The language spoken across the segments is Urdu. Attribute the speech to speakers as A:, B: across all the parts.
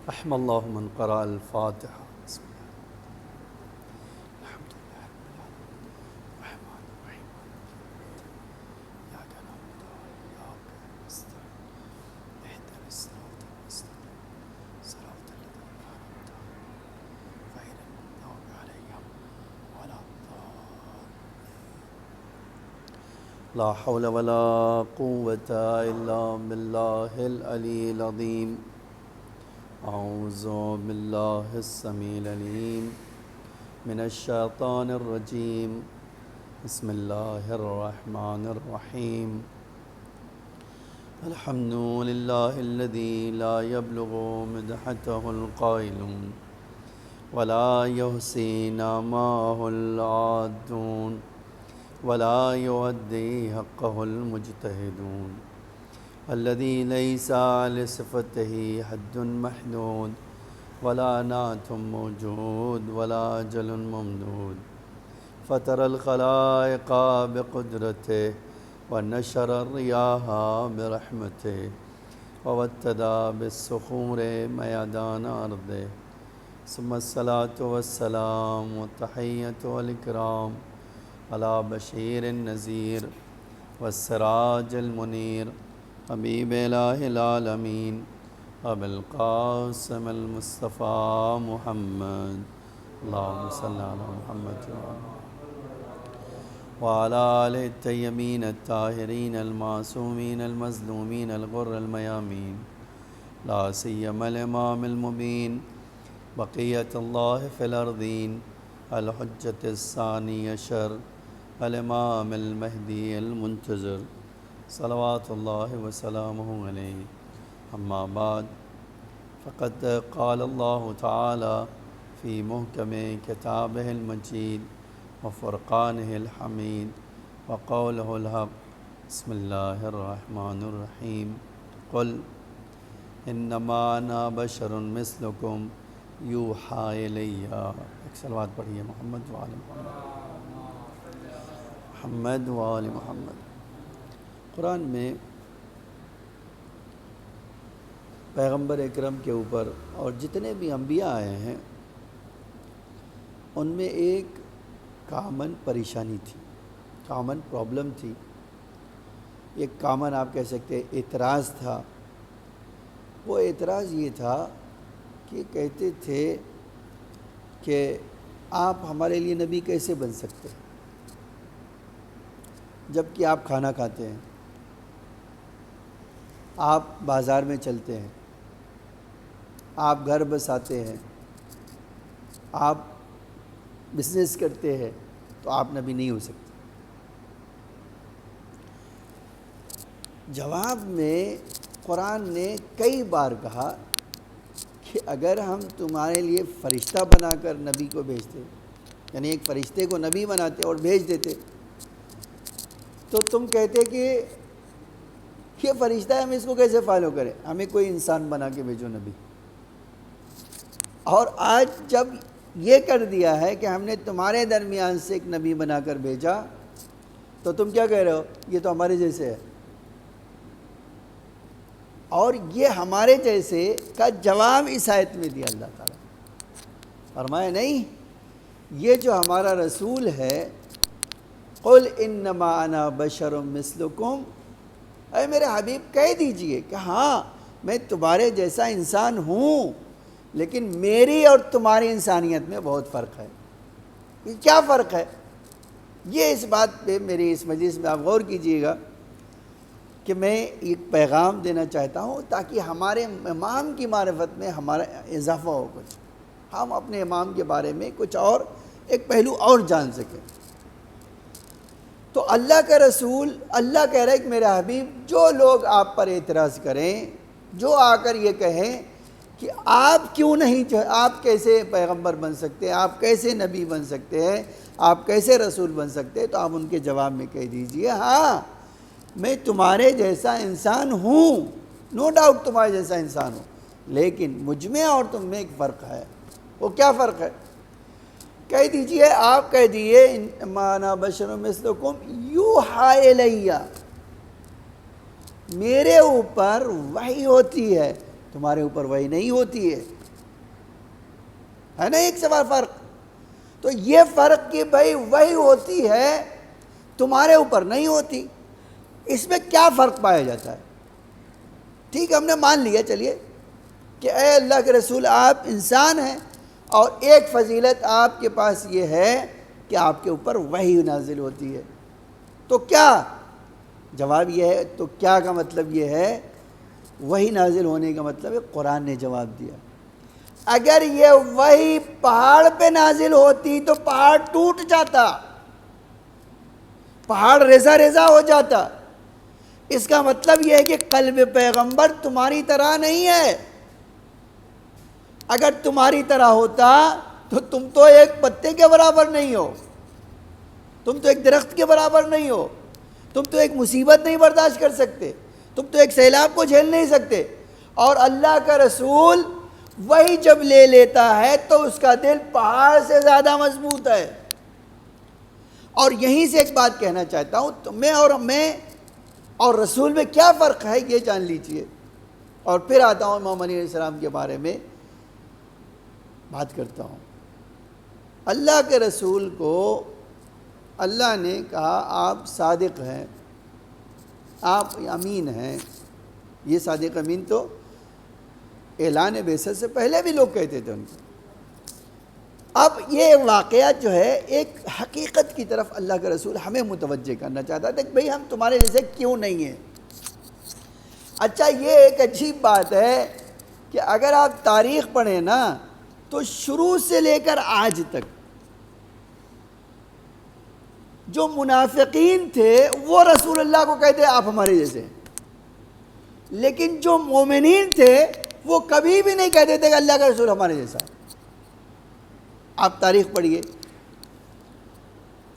A: رحم اللہ من قرأ الفاتحہ. بسم اللہ الحمد للہ رب العالمین الرحمن الرحیم إياك نعبد وإياك نستعين اهدنا الصراط المستقيم صراط الذين أنعمت عليهم غير المغضوب عليهم ولا الضالين. لا حول ولا قوة إلا بالله العلي العظيم. أعوذ بالله السميع العليم من الشيطان الرجيم. بسم الله الرحمن الرحيم. الحمد لله الذي لا يبلغ مدحته القائلون ولا يحصي نعماه العادون ولا يؤدي حقه المجتهدون الذي ليس لصفته حد محدود ولا نعت موجود ولا أجل ممدود فطر الخلائق بقدرته ونشر الرياح برحمته ووتد بالصخور ميدان أرضه ثم الصلاة والسلام والتحية والإكرام على بشير النذير والسراج المنير حبیب الہ العالمین ابو القاسم المصطفیٰ محمد. اللہم صلی علی محمد وعلی آلہ الطیبین الطاہرین المعصومین المظلومین الغر المیامین لا سیما الامام المبین بقیت اللہ فی الارضین الحجۃ الثانی عشر الامام المہدی المنتظر صلوات اللہ وسلامہ علیہ. اما بعد فقد قال اللہ تعالی فی محکم کتابہ المجید وفرقانہ الحمید وقولہ الحق. بسم اللہ الرحمن الرحیم. قل انما انا بشر مثلکم یوحی الی. ایک صلوات پڑھیے محمد وآل محمد محمد وآل محمد. قرآن میں پیغمبر اکرم کے اوپر اور جتنے بھی انبیاء آئے ہیں ان میں ایک کامن پریشانی تھی، کامن پرابلم تھی، ایک کامن آپ کہہ سکتے اعتراض تھا. وہ اعتراض یہ تھا کہ کہتے تھے کہ آپ ہمارے لیے نبی کیسے بن سکتے ہیں جب کہ آپ کھانا کھاتے ہیں، آپ بازار میں چلتے ہیں، آپ گھر بساتے ہیں، آپ بزنس کرتے ہیں، تو آپ نبی نہیں ہو سکتے. جواب میں قرآن نے کئی بار کہا کہ اگر ہم تمہارے لیے فرشتہ بنا کر نبی کو بھیجتے، یعنی ایک فرشتے کو نبی بناتے اور بھیج دیتے، تو تم کہتے کہ یہ فرشتہ ہے، ہم اس کو کیسے فالو کریں، ہمیں کوئی انسان بنا کے بھیجو نبی. اور آج جب یہ کر دیا ہے کہ ہم نے تمہارے درمیان سے ایک نبی بنا کر بھیجا، تو تم کیا کہہ رہے ہو، یہ تو ہمارے جیسے ہے. اور یہ ہمارے جیسے کا جواب اس آیت میں دیا اللہ تعالیٰ. فرمایا نہیں، یہ جو ہمارا رسول ہے، قل انما انا بشر مثلکم، اے میرے حبیب کہہ دیجئے کہ ہاں میں تمہارے جیسا انسان ہوں، لیکن میری اور تمہاری انسانیت میں بہت فرق ہے. یہ کیا فرق ہے؟ یہ اس بات پہ میری اس مجلس میں آپ غور کیجئے گا کہ میں ایک پیغام دینا چاہتا ہوں تاکہ ہمارے امام کی معرفت میں ہمارا اضافہ ہو، کچھ ہم اپنے امام کے بارے میں کچھ اور ایک پہلو اور جان سکیں. تو اللہ کا رسول، اللہ کہہ رہا ہے کہ میرے حبیب، جو لوگ آپ پر اعتراض کریں، جو آ کر یہ کہیں کہ آپ کیوں نہیں، آپ کیسے پیغمبر بن سکتے ہیں، آپ کیسے نبی بن سکتے ہیں، آپ کیسے رسول بن سکتے ہیں، تو آپ ان کے جواب میں کہہ دیجئے ہاں میں تمہارے جیسا انسان ہوں، نو ڈاؤٹ تمہارے جیسا انسان ہوں، لیکن مجھ میں اور تم میں ایک فرق ہے. وہ کیا فرق ہے؟ کہہ دیجئے، آپ کہہ دیئے انما انا بشر مثلکم یوحی الیہ، میرے اوپر وحی ہوتی ہے. تمہارے اوپر وحی نہیں ہوتی ہے نا ایک سوال فرق. تو یہ فرق کہ بھائی وحی ہوتی ہے تمہارے اوپر نہیں ہوتی، اس میں کیا فرق پایا جاتا ہے؟ ٹھیک ہے، ہم نے مان لیا چلیے کہ اے اللہ کے رسول آپ انسان ہیں اور ایک فضیلت آپ کے پاس یہ ہے کہ آپ کے اوپر وحی نازل ہوتی ہے. تو کیا جواب یہ ہے؟ تو کیا کا مطلب یہ ہے، وحی نازل ہونے کا مطلب ہے قرآن نے جواب دیا. اگر یہ وحی پہاڑ پہ نازل ہوتی تو پہاڑ ٹوٹ جاتا، پہاڑ ریزہ ریزہ ہو جاتا. اس کا مطلب یہ ہے کہ قلب پیغمبر تمہاری طرح نہیں ہے. اگر تمہاری طرح ہوتا تو تم تو ایک پتے کے برابر نہیں ہو، تم تو ایک درخت کے برابر نہیں ہو، تم تو ایک مصیبت نہیں برداشت کر سکتے، تم تو ایک سیلاب کو جھیل نہیں سکتے. اور اللہ کا رسول وہی جب لے لیتا ہے تو اس کا دل پہاڑ سے زیادہ مضبوط ہے. اور یہیں سے ایک بات کہنا چاہتا ہوں، میں اور رسول میں کیا فرق ہے یہ جان لیجئے. اور پھر آتا ہوں امام علیہ السلام کے بارے میں بات کرتا ہوں. اللہ کے رسول کو اللہ نے کہا آپ صادق ہیں، آپ امین ہیں. یہ صادق امین تو اعلان بعثت سے پہلے بھی لوگ کہتے تھے ان کو. اب یہ واقعہ جو ہے ایک حقیقت کی طرف اللہ کے رسول ہمیں متوجہ کرنا چاہتا تھا کہ بھئی ہم تمہارے جیسے کیوں نہیں ہیں. اچھا یہ ایک عجیب بات ہے کہ اگر آپ تاریخ پڑھیں نا تو شروع سے لے کر آج تک جو منافقین تھے وہ رسول اللہ کو کہتے آپ ہمارے جیسے ہیں، لیکن جو مومنین تھے وہ کبھی بھی نہیں کہتے تھے کہ اللہ کا رسول ہمارے جیسا ہے. آپ تاریخ پڑھیے،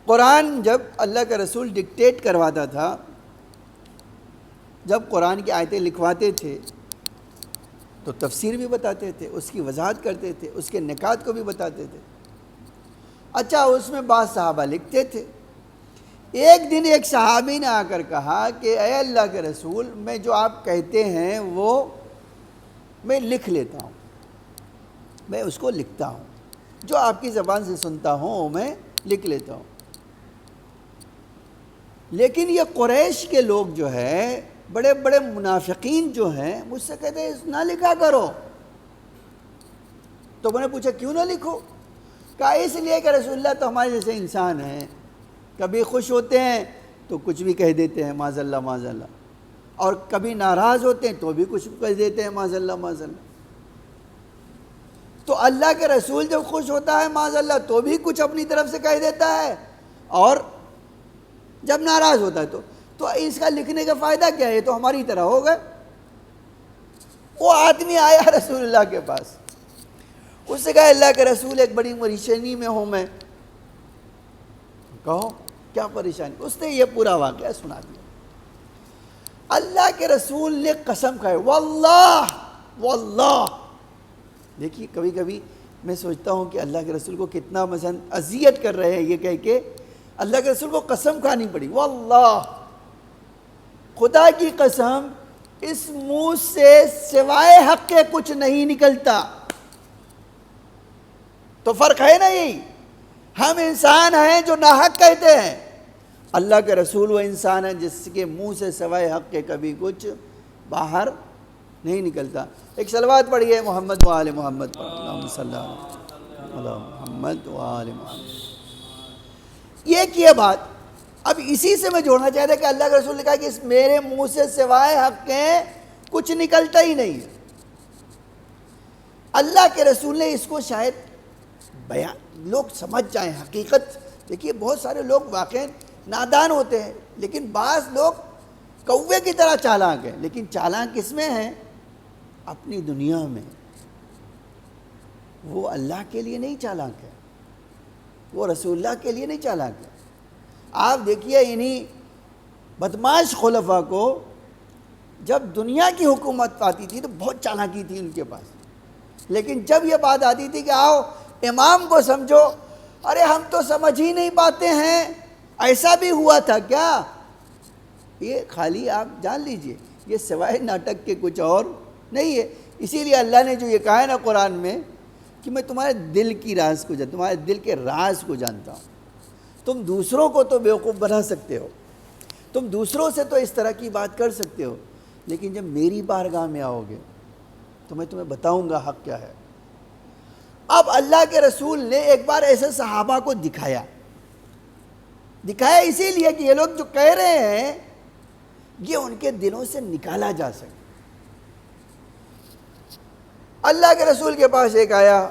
A: قرآن جب اللہ کا رسول ڈکٹیٹ کرواتا تھا، جب قرآن کی آیتیں لکھواتے تھے تو تفسیر بھی بتاتے تھے، اس کی وضاحت کرتے تھے، اس کے نکات کو بھی بتاتے تھے. اچھا اس میں بعض صحابہ لکھتے تھے. ایک دن ایک صحابی نے آ کر کہا کہ اے اللہ کے رسول میں جو آپ کہتے ہیں وہ میں لکھ لیتا ہوں، میں اس کو لکھتا ہوں، جو آپ کی زبان سے سنتا ہوں وہ میں لکھ لیتا ہوں. لیکن یہ قریش کے لوگ جو ہے بڑے بڑے منافقین جو ہیں مجھ سے کہتے ہیں نہ لکھا کرو. تو میں نے پوچھا کیوں نہ لکھو؟ کہا اس لیے کہ رسول اللہ تو ہمارے جیسے انسان ہیں، کبھی خوش ہوتے ہیں تو کچھ بھی کہہ دیتے ہیں معاذ اللہ معاذ اللہ، اور کبھی ناراض ہوتے ہیں تو بھی کچھ کہہ دیتے ہیں معاذ اللہ معاذ اللہ. تو اللہ کے رسول جب خوش ہوتا ہے معاذ اللہ تو بھی کچھ اپنی طرف سے کہہ دیتا ہے، اور جب ناراض ہوتا ہے تو اس کا لکھنے کا فائدہ کیا ہے؟ تو ہماری طرح ہو گئے. وہ آدمی آیا رسول اللہ کے پاس، اس سے کہا اللہ کے رسول ایک بڑی پریشانی میں ہوں میں. کہو کیا پریشانی؟ اس نے یہ پورا واقعہ سنا دیا. اللہ کے رسول نے قسم کھائی واللہ واللہ. دیکھیے کبھی کبھی میں سوچتا ہوں کہ اللہ کے رسول کو کتنا مثلا اذیت کر رہے ہیں یہ کہہ کے اللہ کے رسول کو قسم کھانی پڑی. واللہ خدا کی قسم اس منہ سے سوائے حق کے کچھ نہیں نکلتا. تو فرق ہے نا یہی، ہم انسان ہیں جو ناحق کہتے ہیں، اللہ کے رسول وہ انسان ہے جس کے منہ سے سوائے حق کے کبھی کچھ باہر نہیں نکلتا. ایک صلوات پڑھیے محمد و آل محمد، اللہم صلی علی محمد و آل محمد. یہ بات اب اسی سے میں جوڑنا چاہتا کہ اللہ کے رسول نے کہا کہ اس میرے منہ سے سوائے حق کے کچھ نکلتا ہی نہیں ہے. اللہ کے رسول نے اس کو شاید بیان لوگ سمجھ جائیں حقیقت. دیکھیے بہت سارے لوگ واقعی نادان ہوتے ہیں، لیکن بعض لوگ کوے کی طرح چالاک ہیں. لیکن چالاک کس میں ہیں؟ اپنی دنیا میں. وہ اللہ کے لیے نہیں چالاک ہے، وہ رسول اللہ کے لیے نہیں چالاک ہے. آپ دیکھیے انہی بدمعاش خلفاء کو جب دنیا کی حکومت آتی تھی تو بہت چالاکی تھی ان کے پاس، لیکن جب یہ بات آتی تھی کہ آؤ امام کو سمجھو، ارے ہم تو سمجھ ہی نہیں پاتے ہیں، ایسا بھی ہوا تھا کیا؟ یہ خالی آپ جان لیجئے یہ سوائے ناٹک کے کچھ اور نہیں ہے. اسی لیے اللہ نے جو یہ کہا ہے نا قرآن میں کہ میں تمہارے دل کی راز کو جانتا ہوں، تمہارے دل کے راز کو جانتا ہوں۔ تم دوسروں کو تو بیوقوف بنا سکتے ہو، تم دوسروں سے تو اس طرح کی بات کر سکتے ہو، لیکن جب میری بارگاہ میں آؤ گے تو میں تمہیں بتاؤں گا حق کیا ہے۔ اب اللہ کے رسول نے ایک بار ایسے صحابہ کو دکھایا اسی لیے کہ یہ لوگ جو کہہ رہے ہیں یہ ان کے دلوں سے نکالا جا سکے۔ اللہ کے رسول کے پاس ایک آیا،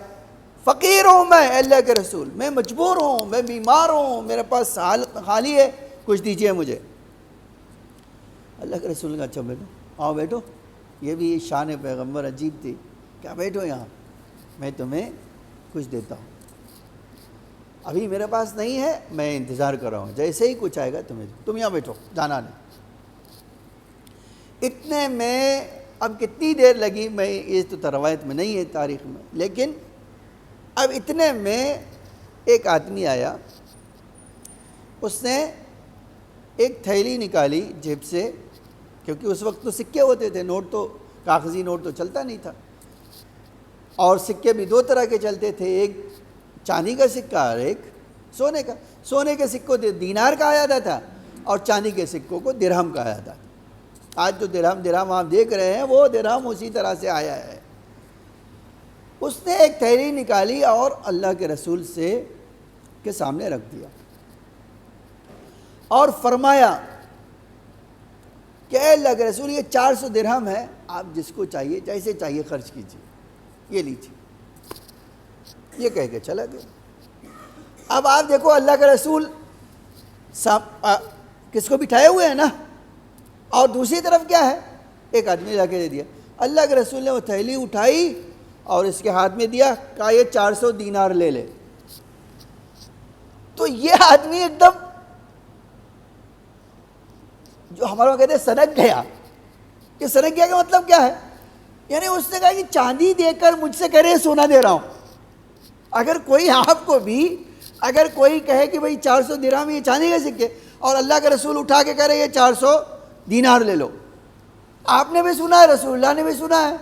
A: فقیر ہوں میں اللہ کے رسول، میں مجبور ہوں، میں بیمار ہوں، میرے پاس حالت خالی ہے، کچھ دیجئے مجھے۔ اللہ کے رسول نے کہا اچھا بیٹو، آؤ بیٹو۔ یہ بھی شان پیغمبر عجیب تھی، کیا بیٹھو یہاں، میں تمہیں کچھ دیتا ہوں، ابھی میرے پاس نہیں ہے، میں انتظار کر رہا ہوں، جیسے ہی کچھ آئے گا تم یہاں بیٹھو، جانا نہیں۔ اتنے میں اب کتنی دیر لگی، میں یہ تو روایت میں نہیں ہے تاریخ میں، لیکن اب اتنے میں ایک آدمی آیا، اس نے ایک تھیلی نکالی جیب سے، کیونکہ اس وقت تو سکے ہوتے تھے، نوٹ تو کاغذی نوٹ تو چلتا نہیں تھا، اور سکے بھی دو طرح کے چلتے تھے، ایک چاندی کا سکہ اور ایک سونے کا۔ سونے کے سکوں کو دینار کہا جاتا تھا اور چاندی کے سکوں کو درہم کہا جاتا تھا۔ آج جو درہم آپ دیکھ رہے ہیں وہ درہم اسی طرح سے آیا ہے۔ اس نے ایک تھیلی نکالی اور اللہ کے رسول کے سامنے رکھ دیا اور فرمایا کہ اے اللہ کے رسول، یہ 400 درہم ہے، آپ جس کو چاہیے جیسے چاہیے خرچ کیجیے، یہ لیجیے۔ یہ کہہ کے چلا گیا۔ اب آپ دیکھو اللہ کے رسول کس کو بٹھائے ہوئے ہیں نا، اور دوسری طرف کیا ہے، ایک آدمی لا کے دے دیا۔ اللہ کے رسول نے وہ تھیلی اٹھائی اور اس کے ہاتھ میں دیا، کہا یہ 400 دینار لے لے۔ تو یہ آدمی ایک دم جو ہمارا کہتے ہیں سنک گیا۔ کہ سنک گیا کا مطلب کیا ہے؟ یعنی اس نے کہا کہ چاندی دے کر مجھ سے کہہ رہے سونا دے رہا ہوں۔ اگر کوئی آپ کو بھی اگر کوئی کہے کہ بھئی 400 درہم یہ چاندی کے سکے، اور اللہ کے رسول اٹھا کے کہہ رہے یہ 400 دینار لے لو، آپ نے بھی سنا ہے، رسول اللہ نے بھی سنا ہے،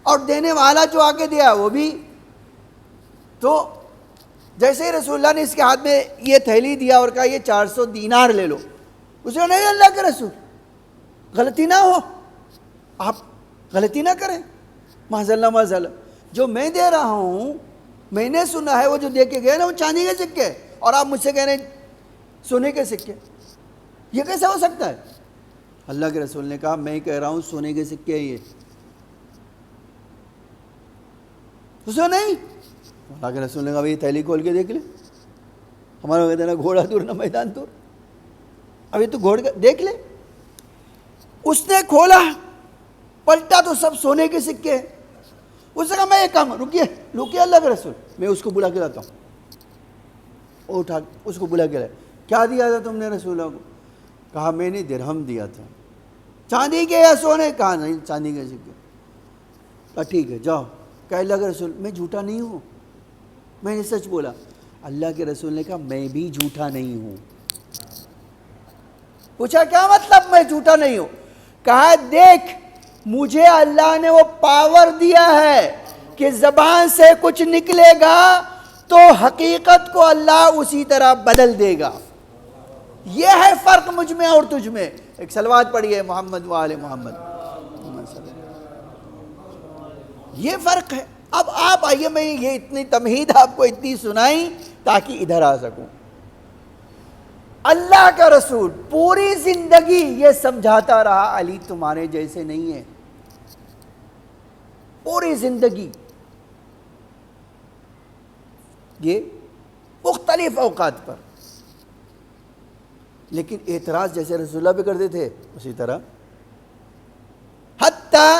A: اور دینے والا جو آگے دیا وہ بھی۔ تو جیسے ہی رسول اللہ نے اس کے ہاتھ میں یہ تھیلی دیا اور کہا یہ 400 دینار لے لو، اس نے نہیں اللہ کے رسول غلطی نہ ہو، آپ غلطی نہ کریں، معاذ اللہ معاذ اللہ، جو میں دے رہا ہوں میں نے سنا ہے، وہ جو دے کے گئے نا وہ چاندی کے سکے، اور آپ مجھ سے کہہ رہے ہیں سونے کے سکے، یہ کیسے ہو سکتا ہے؟ اللہ کے رسول نے کہا میں کہہ رہا ہوں سونے کے سکے یہ، اسے نہیں۔ اللہ کے رسول نے کہا یہ تھیلی کھول کے دیکھ لے، ہمارا کہتے ہیں نا گھوڑا دور نہ میدان دور، ابھی تو گھوڑ دیکھ لے۔ اس نے کھولا، پلٹا تو سب سونے کے سکے۔ اس نے کہا میں ایک کام، رکیے اللہ کے رسول، میں اس کو بلا کے لاتا ہوں۔ اٹھا اس کو بلا کے لائے، کیا دیا تھا تم نے رسول اللہ کو؟ کہا میں نے درہم دیا تھا۔ چاندی کے یا سونے؟ کہا نہیں چاندی کے سکے۔ کہا ٹھیک ہے جاؤ۔ کہا اللہ کے رسول میں جھوٹا نہیں ہوں، میں نے سچ بولا۔ اللہ کے رسول نے کہا میں بھی جھوٹا نہیں ہوں۔ پوچھا کیا مطلب میں جھوٹا نہیں ہوں؟ کہا دیکھ مجھے اللہ نے وہ پاور دیا ہے کہ زبان سے کچھ نکلے گا تو حقیقت کو اللہ اسی طرح بدل دے گا۔ یہ ہے فرق مجھ میں اور تجھ میں۔ ایک صلوات پڑھیے محمد و آل محمد۔ یہ فرق ہے۔ اب آپ آئیے، میں یہ اتنی تمہید آپ کو اتنی سنائی تاکہ ادھر آ سکوں۔ اللہ کا رسول پوری زندگی یہ سمجھاتا رہا علی تمہارے جیسے نہیں ہے، پوری زندگی، یہ مختلف اوقات پر، لیکن اعتراض جیسے رسول اللہ پہ کرتے تھے اسی طرح۔ حتیٰ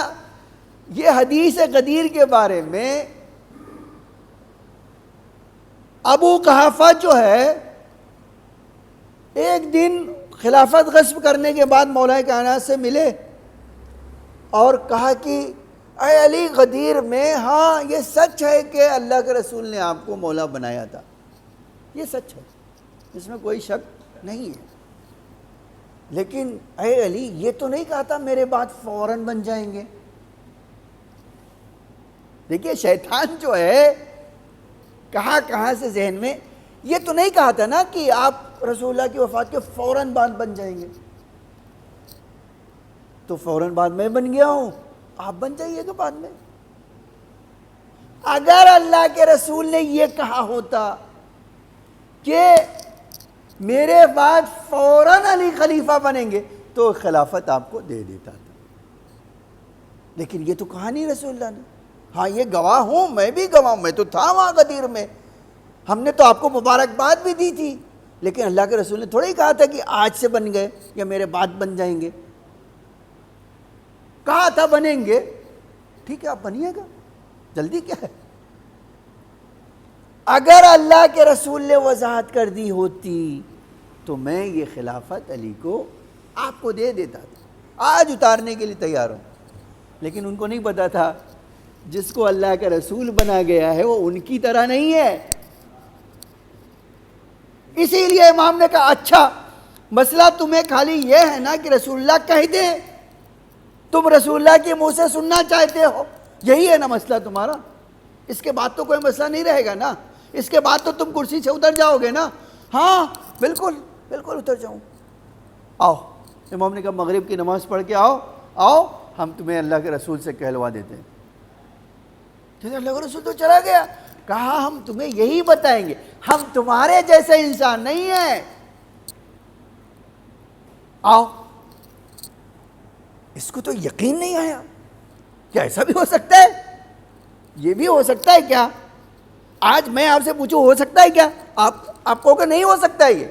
A: یہ حدیث غدیر کے بارے میں ابو قحافہ جو ہے، ایک دن خلافت غصب کرنے کے بعد مولا کائنات سے ملے اور کہا کہ اے علی غدیر میں، ہاں یہ سچ ہے کہ اللہ کے رسول نے آپ کو مولا بنایا تھا، یہ سچ ہے، اس میں کوئی شک نہیں ہے، لیکن اے علی یہ تو نہیں کہا تھا میرے بعد فوراً بن جائیں گے، دیکھیے شیطان جو ہے کہاں کہاں سے ذہن میں، یہ تو نہیں کہا تھا نا کہ آپ رسول اللہ کی وفات کے فوراً بعد بن جائیں گے، تو فوراً بعد میں بن گیا ہوں، آپ بن جائیے گا بعد میں۔ اگر اللہ کے رسول نے یہ کہا ہوتا کہ میرے بعد فوراً علی خلیفہ بنیں گے تو خلافت آپ کو دے دیتا تھا، لیکن یہ تو کہا نہیں رسول اللہ نے۔ ہاں یہ گواہ ہوں، میں بھی گواہ ہوں، میں تو تھا وہاں غدیر میں، ہم نے تو آپ کو مبارکباد بھی دی تھی، لیکن اللہ کے رسول نے تھوڑا ہی کہا تھا کہ آج سے بن گئے یا میرے بعد بن جائیں گے، کہا تھا بنیں گے، ٹھیک ہے آپ بنیے گا، جلدی کیا ہے۔ اگر اللہ کے رسول نے وضاحت کر دی ہوتی تو میں یہ خلافت علی کو آپ کو دے دیتا تھا، آج اتارنے کے لیے تیار ہوں، لیکن ان کو نہیں پتا تھا جس کو اللہ کا رسول بنا گیا ہے وہ ان کی طرح نہیں ہے۔ اسی لیے امام نے کہا اچھا مسئلہ تمہیں خالی یہ ہے نا کہ رسول اللہ کہہ دیں، تم رسول اللہ کے منہ سے سننا چاہتے ہو، یہی ہے نا مسئلہ تمہارا، اس کے بعد تو کوئی مسئلہ نہیں رہے گا نا، اس کے بعد تو تم کرسی سے اتر جاؤ گے نا۔ ہاں بالکل بالکل اتر جاؤں، آؤ۔ امام نے کہا مغرب کی نماز پڑھ کے آؤ، آؤ ہم تمہیں اللہ کے رسول سے کہلوا دیتے ہیں۔ اللہ کے رسول تو چلا گیا، کہا ہم تمہیں یہی بتائیں گے، ہم تمہارے جیسے انسان نہیں ہیں، آؤ۔ اس کو تو یقین نہیں آیا، کیا ایسا بھی ہو سکتا ہے؟ یہ بھی ہو سکتا ہے کیا؟ آج میں آپ سے پوچھوں ہو سکتا ہے کیا؟ آپ کو کہ نہیں ہو سکتا ہے یہ،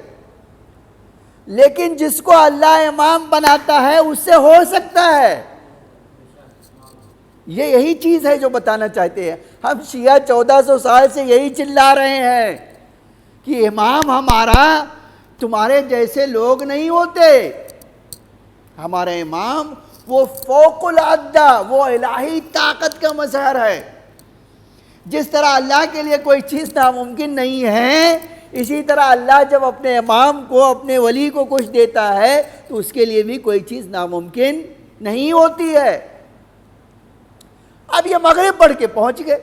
A: لیکن جس کو اللہ امام بناتا ہے اس سے ہو سکتا ہے۔ یہی چیز ہے جو بتانا چاہتے ہیں ہم شیعہ 1400 سال سے یہی چلا رہے ہیں کہ امام ہمارا تمہارے جیسے لوگ نہیں ہوتے، ہمارا امام وہ فوق العادہ، وہ الہی طاقت کا مظہر ہے۔ جس طرح اللہ کے لیے کوئی چیز ناممکن نہیں ہے، اسی طرح اللہ جب اپنے امام کو، اپنے ولی کو کچھ دیتا ہے تو اس کے لیے بھی کوئی چیز ناممکن نہیں ہوتی ہے۔ اب یہ مغرب پڑھ کے پہنچ گئے،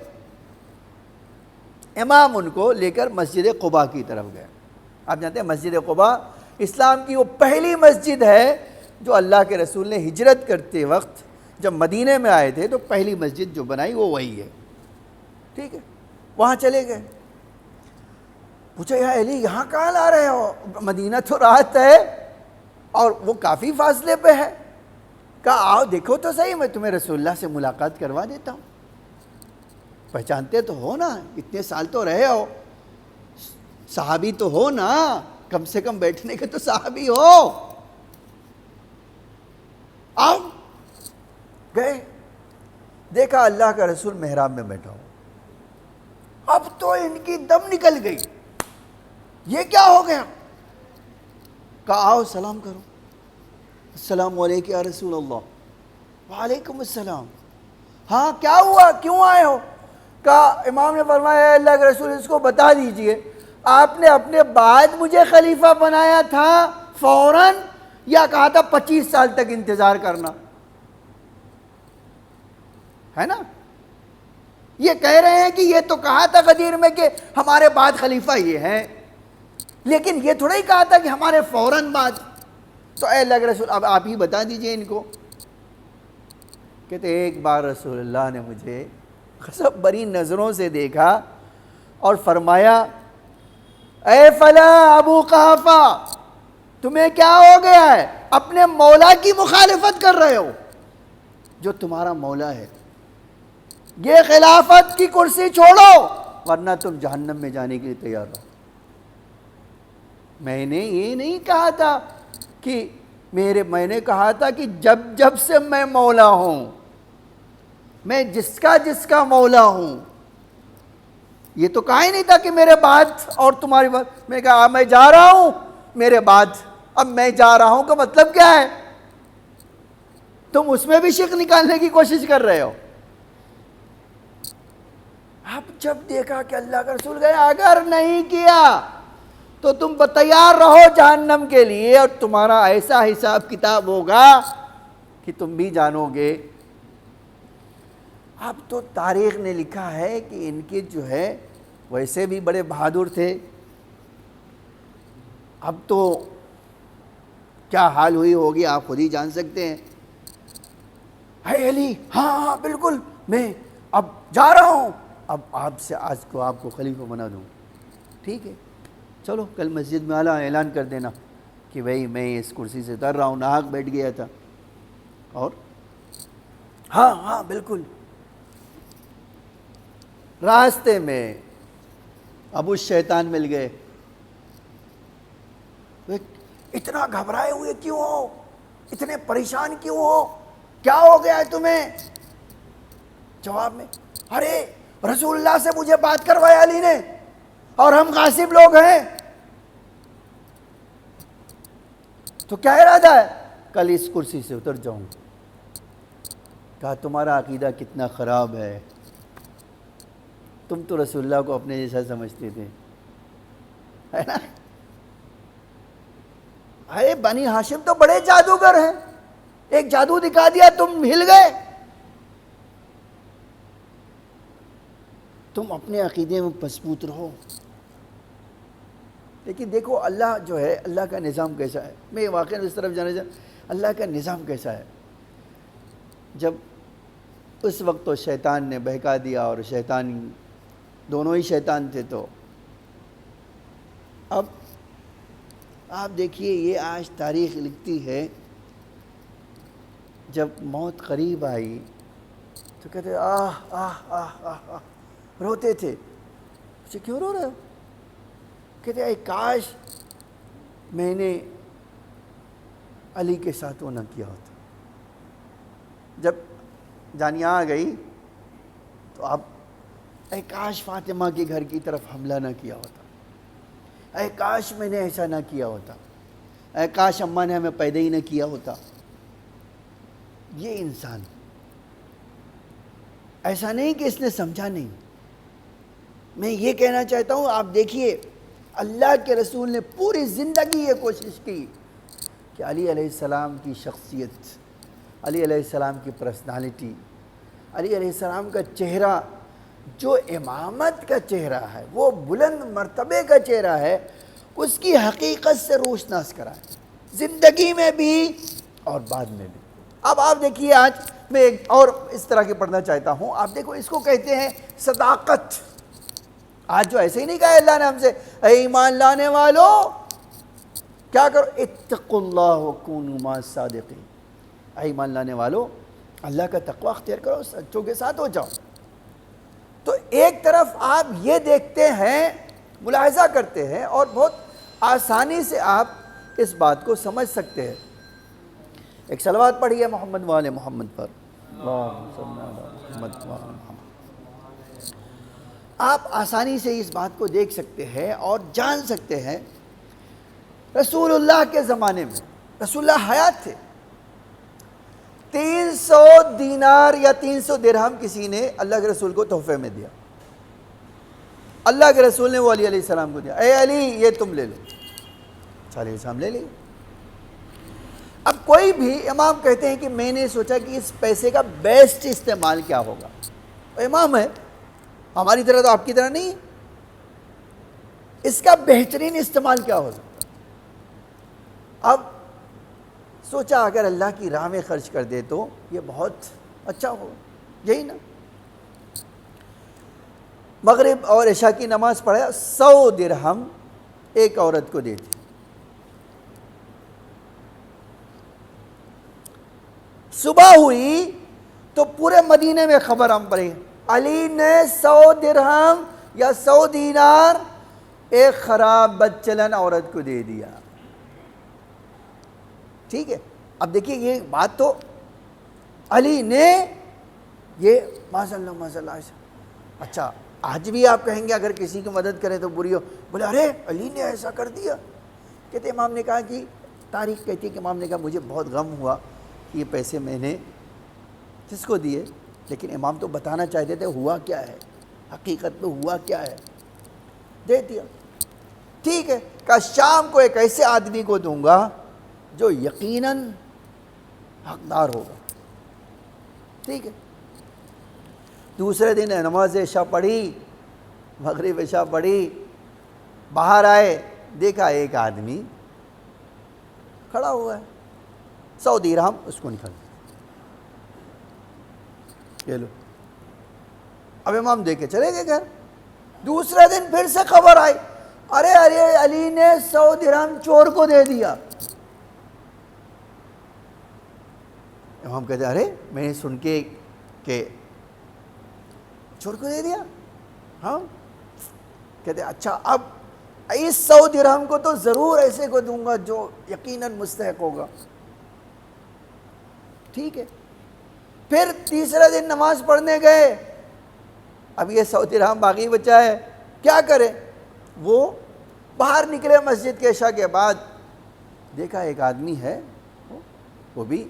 A: امام ان کو لے کر مسجد قباء کی طرف گئے۔ آپ جانتے ہیں مسجد قباء اسلام کی وہ پہلی مسجد ہے جو اللہ کے رسول نے ہجرت کرتے وقت جب مدینے میں آئے تھے تو پہلی مسجد جو بنائی وہ وہی ہے، ٹھیک ہے۔ وہاں چلے گئے، پوچھا یا علی یہاں کہاں لا رہے ہو؟ مدینہ تو راحت ہے اور وہ کافی فاصلے پہ ہے۔ کہا آؤ دیکھو تو صحیح، میں تمہیں رسول اللہ سے ملاقات کروا دیتا ہوں، پہچانتے تو ہو نا، اتنے سال تو رہے ہو، صحابی تو ہو نا، کم سے کم بیٹھنے کے تو صحابی ہو، آؤ۔ گئے، دیکھا اللہ کا رسول محراب میں بیٹھا ہو، اب تو ان کی دم نکل گئی، یہ کیا ہو گیا؟ کہا آؤ سلام کرو، السلام علیکم یا رسول اللہ۔ وعلیکم السلام۔ ہاں کیا ہوا، کیوں آئے ہو؟ کہا امام نے فرمایا اے اللہ کے رسول اس کو بتا دیجئے آپ نے اپنے بعد مجھے خلیفہ بنایا تھا فوراً یا کہا تھا 25 سال تک انتظار کرنا؟ ہے نا، یہ کہہ رہے ہیں کہ یہ تو کہا تھا غدیر میں کہ ہمارے بعد خلیفہ یہ ہیں، لیکن یہ تھوڑا ہی کہا تھا کہ ہمارے فوراً بعد۔ تو اے اللہ کے رسول اب آپ ہی بتا دیجئے ان کو۔ کہتے ایک بار رسول اللہ نے مجھے غضب بری نظروں سے دیکھا اور فرمایا اے فلاں ابو قحافہ تمہیں کیا ہو گیا ہے؟ اپنے مولا کی مخالفت کر رہے ہو، جو تمہارا مولا ہے، یہ خلافت کی کرسی چھوڑو ورنہ تم جہنم میں جانے کے لیے تیار رہو۔ میں نے یہ نہیں کہا تھا کہ میں نے کہا تھا کہ جب سے میں مولا ہوں، میں جس کا مولا ہوں، یہ تو کہا ہی نہیں تھا کہ میرے بعد اور تمہاری بعد۔ میں کہا میں جا رہا ہوں میرے بعد، اب میں جا رہا ہوں کا مطلب کیا ہے؟ تم اس میں بھی شک نکالنے کی کوشش کر رہے ہو۔ اب جب دیکھا کہ اللہ کا رسول گئے، اگر نہیں کیا تو تم تیار رہو جہنم کے لیے اور تمہارا ایسا حساب کتاب ہوگا کہ تم بھی جانو گے۔ اب تو تاریخ نے لکھا ہے کہ ان کے جو ہے ویسے بھی بڑے بہادر تھے، اب تو کیا حال ہوئی ہوگی آپ خود ہی جان سکتے ہیں۔ ہے علی، ہاں ہاں بالکل، میں اب جا رہا ہوں، اب آپ سے آج کو آپ کو خلیفہ بنا دوں، ٹھیک ہے چلو کل مسجد میں اعلان کر دینا کہ بھئی میں اس کرسی سے اتر رہا ہوں، ناحق بیٹھ گیا تھا۔ اور ہاں ہاں بالکل۔ راستے میں ابو شیطان مل گئے، اتنا گھبرائے ہوئے کیوں ہو، اتنے پریشان کیوں ہو، کیا ہو گیا ہے تمہیں؟ جواب میں، ارے رسول اللہ سے مجھے بات کروایا علی نے، اور ہم غاصب لوگ ہیں، تو کیا ارادہ ہے؟ کل اس کرسی سے اتر جاؤں۔ کہا تمہارا عقیدہ کتنا خراب ہے، تم تو رسول اللہ کو اپنے جیسا سمجھتے تھے، ہے نا؟ ارے بنی ہاشم تو بڑے جادوگر ہیں، ایک جادو دکھا دیا تم ہل گئے۔ تم اپنے عقیدے میں مضبوط رہو۔ لیکن دیکھو اللہ جو ہے، اللہ کا نظام کیسا ہے، میں واقعاً اس طرف جانا چاہتا ہوں، اللہ کا نظام کیسا ہے۔ جب اس وقت تو شیطان نے بہکا دیا، اور شیطان دونوں ہی شیطان تھے، تو اب آپ دیکھیے یہ آج تاریخ لکھتی ہے، جب موت قریب آئی تو کہتے آہ آہ آہ آہ آہ، روتے تھے۔ پوچھے کیوں رو رہے ہو؟ کہتے اے کاش میں نے علی کے ساتھ وہ نہ کیا ہوتا۔ جب جانیہ آ گئی تو اب اے کاش فاطمہ کے گھر کی طرف حملہ نہ کیا ہوتا، اے کاش میں نے ایسا نہ کیا ہوتا، اے کاش اماں نے ہمیں پیدا ہی نہ کیا ہوتا۔ یہ انسان ایسا نہیں کہ اس نے سمجھا نہیں۔ میں یہ کہنا چاہتا ہوں، آپ دیکھیے اللہ کے رسول نے پوری زندگی یہ کوشش کی کہ علی علیہ السلام کی شخصیت، علی علیہ السلام کی پرسنالٹی، علی علیہ السلام کا چہرہ جو امامت کا چہرہ ہے، وہ بلند مرتبے کا چہرہ ہے، اس کی حقیقت سے روشناس کرائے، زندگی میں بھی اور بعد میں بھی۔ اب آپ دیکھیے، آج میں ایک اور اس طرح کے پڑھنا چاہتا ہوں، آپ دیکھو اس کو کہتے ہیں صداقت۔ آج جو ایسے ہی نہیں کہا اللہ نے ہم سے، اے ایمان لانے والو کیا کرو، اتقوا اللہ وکونوا مع الصادقین، اے ایمان لانے والو اللہ کا تقوی اختیار کرو، سچوں کے ساتھ ہو جاؤ۔ تو ایک طرف آپ یہ دیکھتے ہیں، ملاحظہ کرتے ہیں، اور بہت آسانی سے آپ اس بات کو سمجھ سکتے ہیں۔ ایک صلوات پڑھیے محمد وآل محمد پر، اللہم صلی علی محمد وآل محمد۔ آپ آسانی سے اس بات کو دیکھ سکتے ہیں اور جان سکتے ہیں، رسول اللہ کے زمانے میں رسول اللہ حیات تھے، 300 دینار یا 300 درہم کسی نے اللہ کے رسول کو تحفے میں دیا، اللہ کے رسول نے وہ علی علیہ السلام کو دیا، اے علی یہ تم لے لو، علیہ السلام لے لیے۔ اب کوئی بھی امام کہتے ہیں کہ میں نے سوچا کہ اس پیسے کا بیسٹ استعمال کیا ہوگا، امام ہے ہماری طرح، تو آپ کی طرح نہیں، اس کا بہترین استعمال کیا ہو سکتا۔ اب سوچا اگر اللہ کی راہ میں خرچ کر دے تو یہ بہت اچھا ہو، یہی نا۔ مغرب اور عشاء کی نماز پڑھا، 100 درہم ایک عورت کو دے دی۔ صبح ہوئی تو پورے مدینے میں خبر ہم پڑی، علی نے 100 درہم یا 100 دینار ایک خراب بد چلن عورت کو دے دیا۔ ٹھیک ہے، اب دیکھیے یہ بات تو علی نے، یہ ماشاء اللہ ماشاء اللہ۔ اچھا آج بھی آپ کہیں گے اگر کسی کی مدد کریں تو بری ہو، بولے ارے علی نے ایسا کر دیا۔ کہتے امام نے کہا کہ تاریخ کہتی ہے کہ امام نے کہا مجھے بہت غم ہوا کہ یہ پیسے میں نے کس کو دیے، لیکن امام تو بتانا چاہتے تھے ہوا کیا ہے، حقیقت میں ہوا کیا ہے، دے دیا۔ ٹھیک ہے، کہ شام کو ایک ایسے آدمی کو دوں گا جو یقیناً حقدار ہوگا۔ ٹھیک ہے، دوسرے دن نماز عشاء پڑھی، مغرب عشاء پڑھی، باہر آئے، دیکھا ایک آدمی کھڑا ہوا ہے، 100 درہم اس کو نکل یہ لو۔ اب امام دے کے چلے گئے گھر۔ دوسرے دن پھر سے خبر آئی، ارے علی نے 100 درہم چور کو دے دیا۔ امام کہتے ہیں ارے میں نے سن کے کہ چور کو دے دیا؟ ہاں۔ کہتے ہیں اچھا اب اس 100 درہم کو تو ضرور ایسے کو دوں گا جو یقیناً مستحق ہوگا۔ ٹھیک ہے۔ پھر تیسرے دن نماز پڑھنے گئے، اب یہ 100 درہم باقی بچا ہے، کیا کرے؟ وہ باہر نکلے مسجد کے عشاء کے بعد، دیکھا ایک آدمی ہے، وہ بھی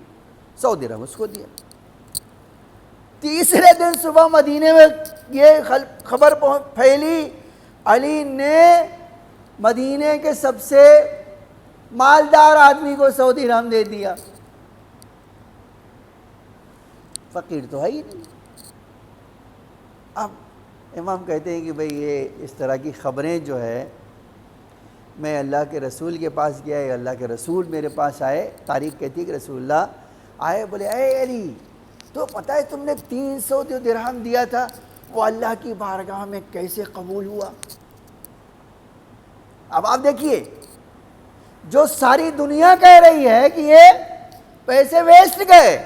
A: 100 درہم اس کو دیا۔ تیسرے دن صبح مدینے میں یہ خبر پھیلی، علی نے مدینے کے سب سے مالدار آدمی کو 100 درہم دے دیا۔ فقیر تو ہے ہی نہیں۔ اب امام کہتے ہیں کہ بھئی یہ اس طرح کی خبریں جو ہے، میں اللہ کے رسول کے پاس گیا، اللہ کے رسول میرے پاس آئے، تاریخ کہتی ہے کہ رسول اللہ آئے، بولے اے علی تو پتہ ہے تم نے 300 جو درہم دیا تھا وہ اللہ کی بارگاہ میں کیسے قبول ہوا؟ اب آپ دیکھیے، جو ساری دنیا کہہ رہی ہے کہ یہ پیسے ویسٹ گئے،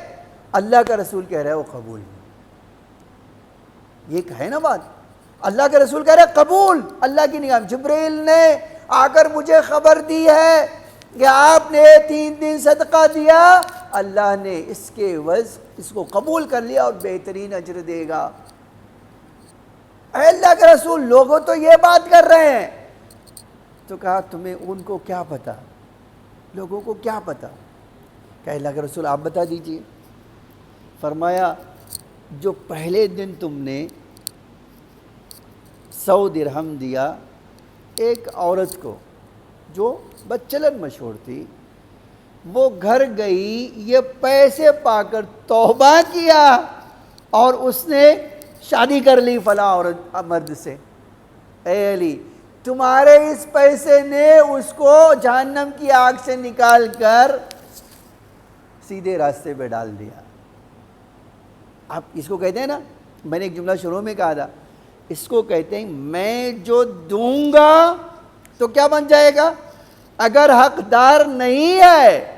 A: اللہ کا رسول کہہ رہا ہے وہ قبول ہوئے۔ یہ کہے نا بات، اللہ کے رسول کہہ رہے ہیں قبول، اللہ کی نگاہ۔ جبرائیل نے آ کر مجھے خبر دی ہے کہ آپ نے 3 دن صدقہ دیا، اللہ نے اس کے عوض اس کو قبول کر لیا اور بہترین اجر دے گا۔ اے اللہ کے رسول، لوگوں تو یہ بات کر رہے ہیں۔ تو کہا تمہیں ان کو کیا پتا، لوگوں کو کیا پتا؟ کہ اللہ کے رسول آپ بتا دیجئے۔ فرمایا جو پہلے دن تم نے 100 درہم دیا ایک عورت کو جو بچلن مشہور تھی، وہ گھر گئی، یہ پیسے پا کر توبہ کیا اور اس نے شادی کر لی فلاں عورت مرد سے۔ اے علی تمہارے اس پیسے نے اس کو جہنم کی آگ سے نکال کر سیدھے راستے پہ ڈال دیا۔ آپ اس کو کہتے ہیں نا، میں نے ایک جملہ شروع میں کہا تھا، اس کو کہتے ہیں میں جو دوں گا تو کیا بن جائے گا؟ اگر حقدار نہیں ہے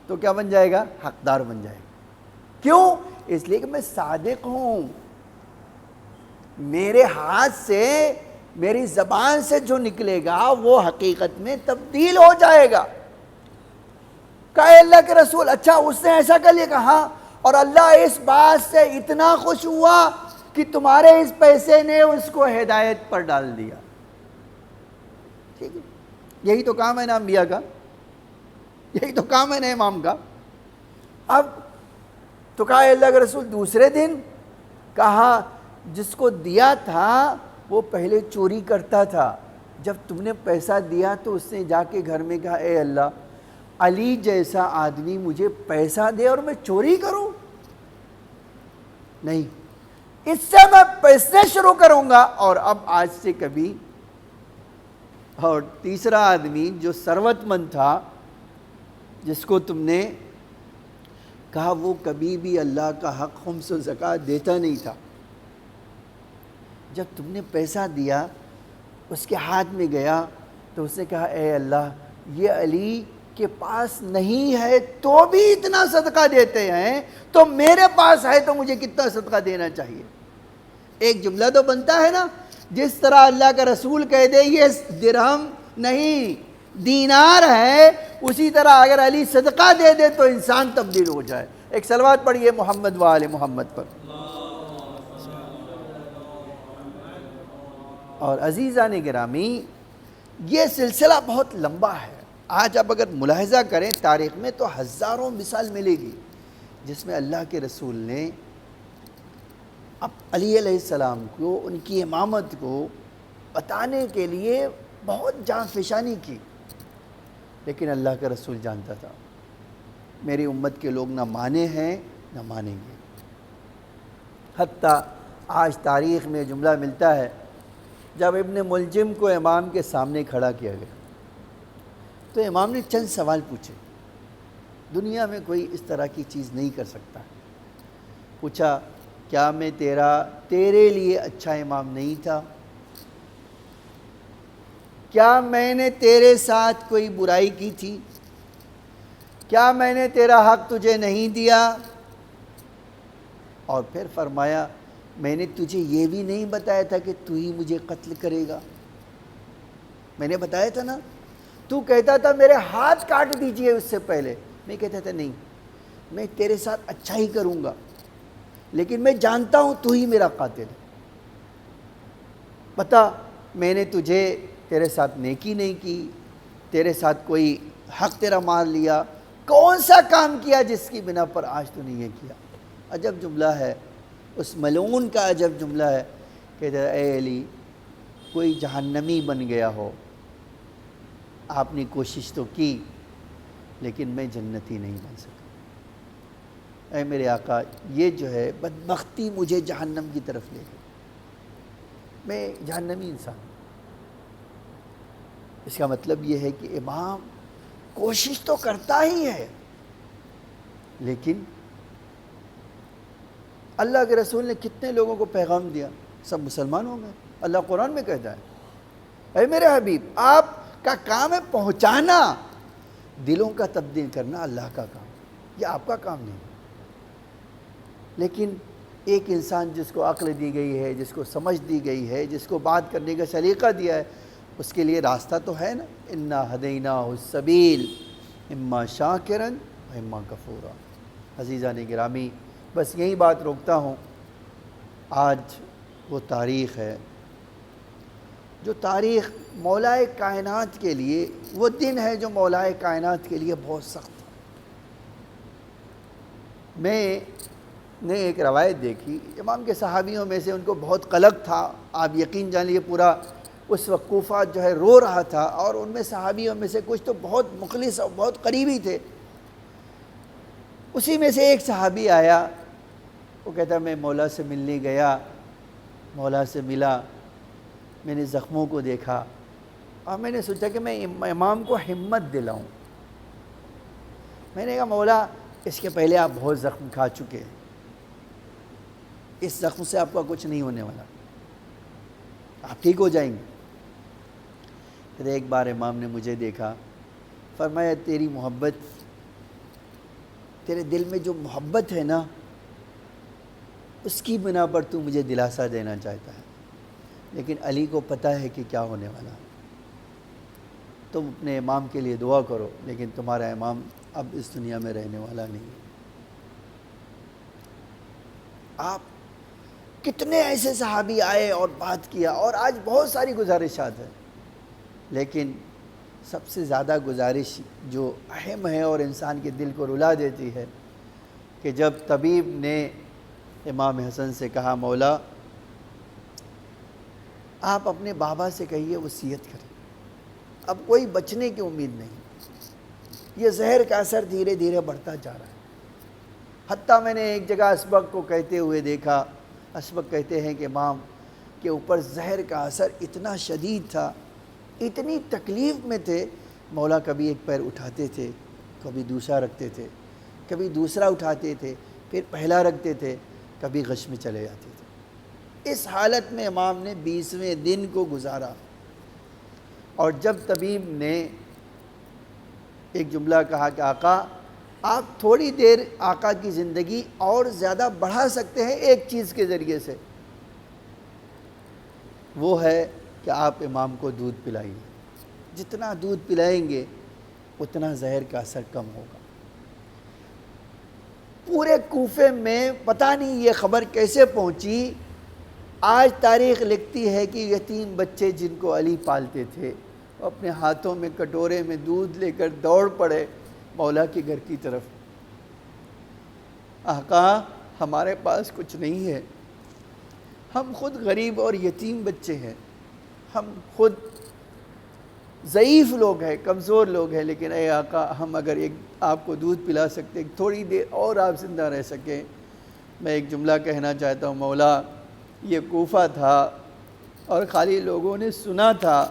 A: تو کیا بن جائے گا؟ حقدار بن جائے گا۔ کیوں؟ اس لیے کہ میں صادق ہوں، میرے ہاتھ سے، میری زبان سے جو نکلے گا وہ حقیقت میں تبدیل ہو جائے گا۔ کہا اللہ کے رسول اچھا اس نے ایسا کر لیا؟ کہا اور اللہ اس بات سے اتنا خوش ہوا کہ تمہارے اس پیسے نے اس کو ہدایت پر ڈال دیا۔ ٹھیک ہے، یہی تو کام ہے نا انبیاء کا، یہی تو کام ہے نا امام کا۔ اب تو کہا اللہ کے رسول دوسرے دن، کہا جس کو دیا تھا وہ پہلے چوری کرتا تھا، جب تم نے پیسہ دیا تو اس نے جا کے گھر میں کہا اے اللہ علی جیسا آدمی مجھے پیسہ دے اور میں چوری کروں؟ نہیں، اس سے میں پیسے شروع کروں گا اور اب آج سے کبھی۔ اور تیسرا آدمی جو ثروت مند تھا، جس کو تم نے کہا وہ کبھی بھی اللہ کا حق خمس و زکوٰۃ دیتا نہیں تھا، جب تم نے پیسہ دیا اس کے ہاتھ میں گیا تو اس نے کہا اے اللہ یہ علی کے پاس نہیں ہے تو بھی اتنا صدقہ دیتے ہیں، تو میرے پاس ہے تو مجھے کتنا صدقہ دینا چاہیے۔ ایک جملہ تو بنتا ہے نا، جس طرح اللہ کا رسول کہہ دے یہ درہم نہیں دینار ہے، اسی طرح اگر علی صدقہ دے دے تو انسان تبدیل ہو جائے۔ ایک صلوات پڑھیے محمد و آل محمد پر۔ اور عزیزان گرامی، یہ سلسلہ بہت لمبا ہے۔ آج آپ اگر ملاحظہ کریں تاریخ میں تو ہزاروں مثال ملے گی جس میں اللہ کے رسول نے اب علی علیہ السلام کو، ان کی امامت کو بتانے کے لیے بہت جان فشانی کی، لیکن اللہ کا رسول جانتا تھا میری امت کے لوگ نہ مانے ہیں نہ مانیں گے۔ حتیٰ آج تاریخ میں جملہ ملتا ہے، جب ابن ملجم کو امام کے سامنے کھڑا کیا گیا تو امام نے چند سوال پوچھے، دنیا میں کوئی اس طرح کی چیز نہیں کر سکتا۔ پوچھا، کیا میں تیرے لیے اچھا امام نہیں تھا؟ کیا میں نے تیرے ساتھ کوئی برائی کی تھی؟ کیا میں نے تیرا حق تجھے نہیں دیا؟ اور پھر فرمایا، میں نے تجھے یہ بھی نہیں بتایا تھا کہ تو ہی مجھے قتل کرے گا؟ میں نے بتایا تھا نا، تو کہتا تھا میرے ہاتھ کاٹ دیجئے اس سے پہلے، میں کہتا تھا نہیں، میں تیرے ساتھ اچھا ہی کروں گا، لیکن میں جانتا ہوں تو ہی میرا قاتل ہے۔ بتا، میں نے تیرے ساتھ نیکی نہیں کی، تیرے ساتھ کوئی حق تیرا مار لیا، کون سا کام کیا جس کی بنا پر آج تو نے یہ کیا؟ عجب جملہ ہے، اس ملعون کا عجب جملہ ہے۔ کہتا ہے، اے علی، کوئی جہنمی بن گیا ہو، آپ نے کوشش تو کی لیکن میں جنتی نہیں بن سکا۔ اے میرے آقا، یہ جو ہے بدبختی مجھے جہنم کی طرف لے گئی، میں جہنمی انسان ہوں۔ اس کا مطلب یہ ہے کہ امام کوشش تو کرتا ہی ہے، لیکن اللہ کے رسول نے کتنے لوگوں کو پیغام دیا، سب مسلمان ہو گئے۔ اللہ قرآن میں کہتا ہے، اے میرے حبیب، آپ کا کام ہے پہنچانا، دلوں کا تبدیل کرنا اللہ کا کام، یہ آپ کا کام نہیں۔ لیکن ایک انسان جس کو عقل دی گئی ہے، جس کو سمجھ دی گئی ہے، جس کو بات کرنے کا سلیقہ دیا ہے، اس کے لیے راستہ تو ہے نا، انا ہدیناہ السبیل اما شاکرا و اما کفورا۔ عزیزان گرامی، بس یہی بات روکتا ہوں۔ آج وہ تاریخ ہے جو تاریخ مولائے کائنات کے لیے، وہ دن ہے جو مولائے کائنات کے لیے بہت سخت ہے۔ میں نے ایک روایت دیکھی، امام کے صحابیوں میں سے ان کو بہت قلق تھا، آپ یقین جانیے پورا اس وقت کوفہ جو ہے رو رہا تھا، اور ان میں صحابیوں میں سے کچھ تو بہت مخلص اور بہت قریبی تھے۔ اسی میں سے ایک صحابی آیا، وہ کہتا میں مولا سے ملنے گیا، مولا سے ملا، میں نے زخموں کو دیکھا، اور میں نے سوچا کہ میں امام کو ہمت دلاؤں۔ میں نے کہا مولا، اس کے پہلے آپ بہت زخم کھا چکے ہیں، اس زخم سے آپ کا کچھ نہیں ہونے والا، آپ ٹھیک ہو جائیں گے۔ پھر ایک بار امام نے مجھے دیکھا، فرمایا تیری محبت، تیرے دل میں جو محبت ہے نا، اس کی بنا پر تو مجھے دلاسا دینا چاہتا ہے، لیکن علی کو پتہ ہے کہ کیا ہونے والا۔ تم اپنے امام کے لیے دعا کرو، لیکن تمہارا امام اب اس دنیا میں رہنے والا نہیں ہے۔ آپ کتنے ایسے صحابی آئے اور بات کیا، اور آج بہت ساری گزارشات ہیں، لیکن سب سے زیادہ گزارش جو اہم ہے اور انسان کے دل کو رلا دیتی ہے، کہ جب طبیب نے امام حسن سے کہا مولا آپ اپنے بابا سے کہیے وصیت کریں، اب کوئی بچنے کی امید نہیں، یہ زہر کا اثر دھیرے دھیرے بڑھتا جا رہا ہے۔ حتیٰ میں نے ایک جگہ اسبق کو کہتے ہوئے دیکھا، اسبق کہتے ہیں کہ امام کے اوپر زہر کا اثر اتنا شدید تھا، اتنی تکلیف میں تھے، مولا کبھی ایک پیر اٹھاتے تھے، کبھی دوسرا رکھتے تھے، کبھی دوسرا اٹھاتے تھے، پھر پہلا رکھتے تھے، کبھی غش میں چلے جاتے تھے۔ اس حالت میں امام نے 20ویں دن کو گزارا، اور جب طبیب نے ایک جملہ کہا کہ آقا آپ تھوڑی دیر آقا کی زندگی اور زیادہ بڑھا سکتے ہیں ایک چیز کے ذریعے سے، وہ ہے کہ آپ امام کو دودھ پلائیے، جتنا دودھ پلائیں گے اتنا زہر کا اثر کم ہوگا۔ پورے کوفے میں پتہ نہیں یہ خبر کیسے پہنچی، آج تاریخ لکھتی ہے کہ یتیم بچے جن کو علی پالتے تھے، وہ اپنے ہاتھوں میں کٹورے میں دودھ لے کر دوڑ پڑے مولا کے گھر کی طرف۔ آقا ہمارے پاس کچھ نہیں ہے، ہم خود غریب اور یتیم بچے ہیں، ہم خود ضعیف لوگ ہیں، کمزور لوگ ہیں، لیکن اے آقا ہم اگر ایک آپ کو دودھ پلا سکتے، تھوڑی دیر اور آپ زندہ رہ سکیں۔ میں ایک جملہ کہنا چاہتا ہوں، مولا یہ کوفہ تھا اور خالی لوگوں نے سنا تھا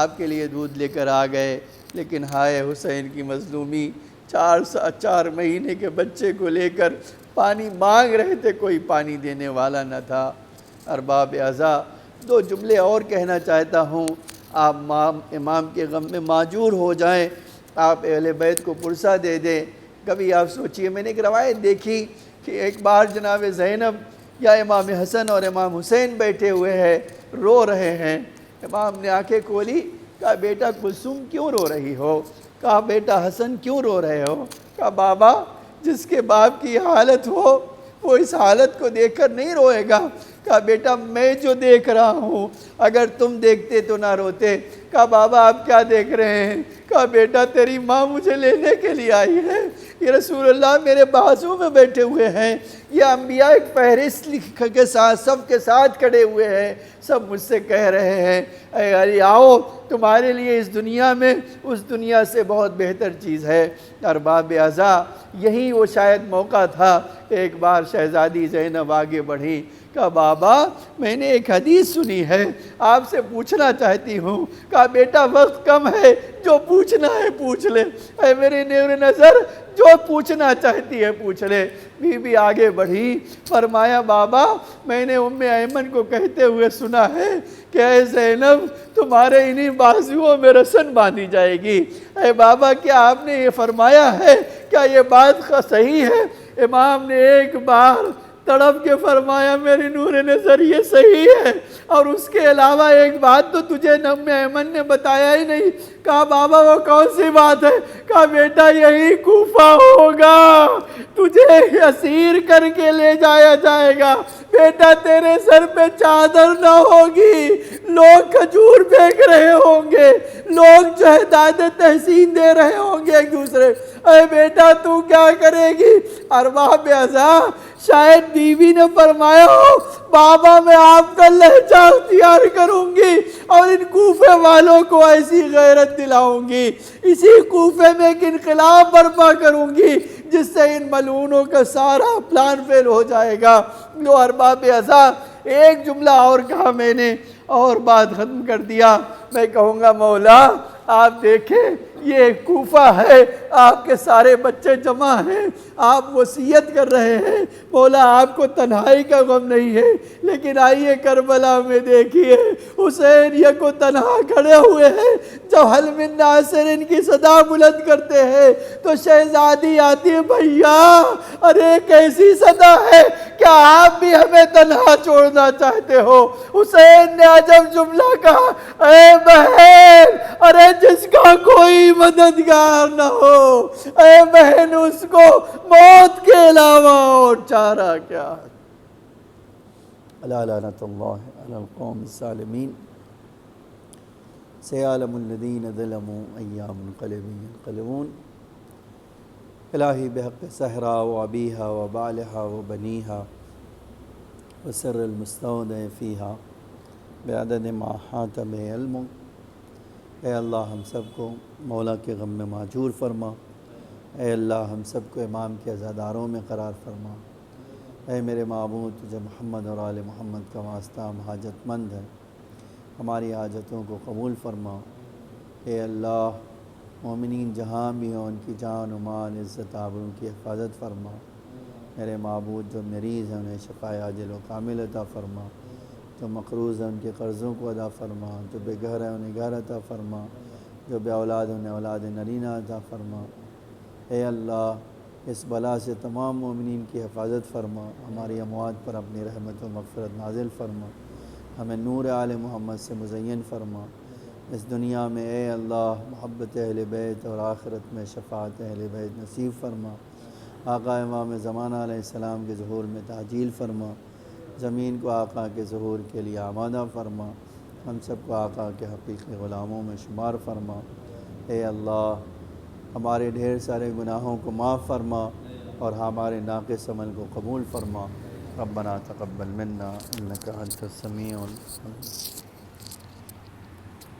A: آپ کے لیے دودھ لے کر آ گئے، لیکن ہائے حسین کی مظلومی، 4 مہینے کے بچے کو لے کر پانی مانگ رہے تھے، کوئی پانی دینے والا نہ تھا۔ ارباب اعضاء، 2 جملے اور کہنا چاہتا ہوں، آپ امام کے غم میں معجور ہو جائیں، آپ اہل بیت کو پرسہ دے دیں۔ کبھی آپ سوچئے، میں نے ایک روایت دیکھی کہ ایک بار جناب زینب یا امام حسن اور امام حسین بیٹھے ہوئے ہیں، رو رہے ہیں، امام نے آنکھیں کھولی، کہا بیٹا کلثوم کیوں رو رہی ہو؟ کہا بیٹا حسن کیوں رو رہے ہو؟ کہا بابا جس کے باپ کی حالت ہو وہ اس حالت کو دیکھ کر نہیں روئے گا۔ کہا بیٹا میں جو دیکھ رہا ہوں اگر تم دیکھتے تو نہ روتے۔ کہا بابا آپ کیا دیکھ رہے ہیں؟ کہا بیٹا تیری ماں مجھے لینے کے لیے آئی ہے، یہ رسول اللہ میرے بازو میں بیٹھے ہوئے ہیں، یہ انبیاء ایک فہرست لکھ کے ساتھ سب کے ساتھ کھڑے ہوئے ہیں، سب مجھ سے کہہ رہے ہیں اے علی آؤ تمہارے لیے اس دنیا میں اس دنیا سے بہت بہتر چیز ہے۔ ارباب اعضاء، یہی وہ شاید موقع تھا، ایک بار شہزادی زینب آگے بڑھی، کہا بابا میں نے ایک حدیث سنی ہے، آپ سے پوچھنا چاہتی ہوں۔ کہا بیٹا وقت کم ہے، جو پوچھنا ہے پوچھ لے، اے میری نور نظر جو پوچھنا چاہتی ہے پوچھ لے۔ بی بی آگے بڑھی، فرمایا بابا میں نے ام ایمن کو کہتے ہوئے سنا ہے کہ اے زینب تمہارے انہی بازوؤں میں رسن باندھی جائے گی۔ اے بابا کیا آپ نے یہ فرمایا ہے؟ کیا یہ بات صحیح ہے؟ امام نے ایک بار تڑپ کے فرمایا میری نور نظر یہ صحیح ہے، اور اس کے علاوہ ایک بات تو تجھے ام ایمن نے بتایا ہی نہیں۔ کہا بابا وہ کون سی بات ہے؟ کہا بیٹا یہی کوفہ ہوگا، تجھے اسیر کر کے لے جایا جائے گا، بیٹا تیرے سر پہ چادر نہ ہوگی، لوگ کھجور پھینک رہے ہوں گے، لوگ جو ہے داد تحسین دے رہے ہوں گے ایک دوسرے، اے بیٹا تو کیا کرے گی؟ ارباب اعضاء، شاید بیوی نے فرمایا ہو بابا میں آپ کا لہجہ اختیار کروں گی اور ان کوفے والوں کو ایسی غیرت دلاؤں گی، اسی کوفے میں ایک انقلاب برپا کروں گی جس سے ان ملعونوں کا سارا پلان فیل ہو جائے گا۔ لو ارباب اعضاء، ایک جملہ اور کہا میں نے اور بات ختم کر دیا، میں کہوں گا مولا آپ دیکھیں یہ کوفہ ہے، آپ کے سارے بچے جمع ہیں، آپ وصیت کر رہے ہیں، مولا آپ کو تنہائی کا غم نہیں ہے، لیکن آئیے کربلا میں دیکھیے حسین یہ کو تنہا کھڑے ہوئے ہیں، جب حل من ناصر ان کی صدا بلند کرتے ہیں تو شہزادی آتی ہے، بھیا ارے کیسی صدا ہے، کیا آپ بھی ہمیں تنہا چھوڑنا چاہتے ہو؟ حسین نے عجب جملہ کہا، اے بہن ارے جس کا کوئی مددگار نہ ہو، اے بہن اس کو موت کے علاوہ اور چارہ کیا ہے؟ الا لعنت اللہ علی القوم الظالمین، سیعلم الذین ظلموا ایام منقلب ینقلبون۔ الہی بحق صحرا و ابیہا و بالہا و بنیہا وسر المستودع فیہا بعدد ما حاط بہ علم۔ اے اللہ ہم سب کو مولا کے غم میں معجور فرما، اے اللہ ہم سب کو امام کے عزاداروں میں قرار فرما، اے میرے معبود تجھے محمد اور آل محمد کا واسطہ ہم حاجت مند ہیں، ہماری حاجتوں کو قبول فرما۔ اے اللہ مومنین جہاں بھی ہوں ان کی جان و مال عزت آبرو کی حفاظت فرما، میرے معبود جو مریض ہیں انہیں شفاء عاجل و کامل عطا فرما، جو مقروض ہیں ان کے قرضوں کو ادا فرما، جو بے گھر ہیں انہیں گھر عطا فرما، جو بے اولاد ہیں انہیں اولاد نرینہ عطا فرما۔ اے اللہ اس بلا سے تمام مومنین کی حفاظت فرما، ہماری اموات پر اپنی رحمت و مغفرت نازل فرما، ہمیں نور آل محمد سے مزین فرما، اس دنیا میں اے اللہ محبت اہل بیت اور آخرت میں شفاعت اہل بیت نصیب فرما، آقا امام زمانہ علیہ السلام کے ظہور میں تعجیل فرما، زمین کو آقا کے ظہور کے لیے آمادہ فرما، ہم سب کو آقا کے حقیقی غلاموں میں شمار فرما۔ اے اللہ ہمارے ڈھیر سارے گناہوں کو معاف فرما اور ہمارے ناقص عمل کو قبول فرما۔ ربنا تقبل منا انک انت السمیع العلیم۔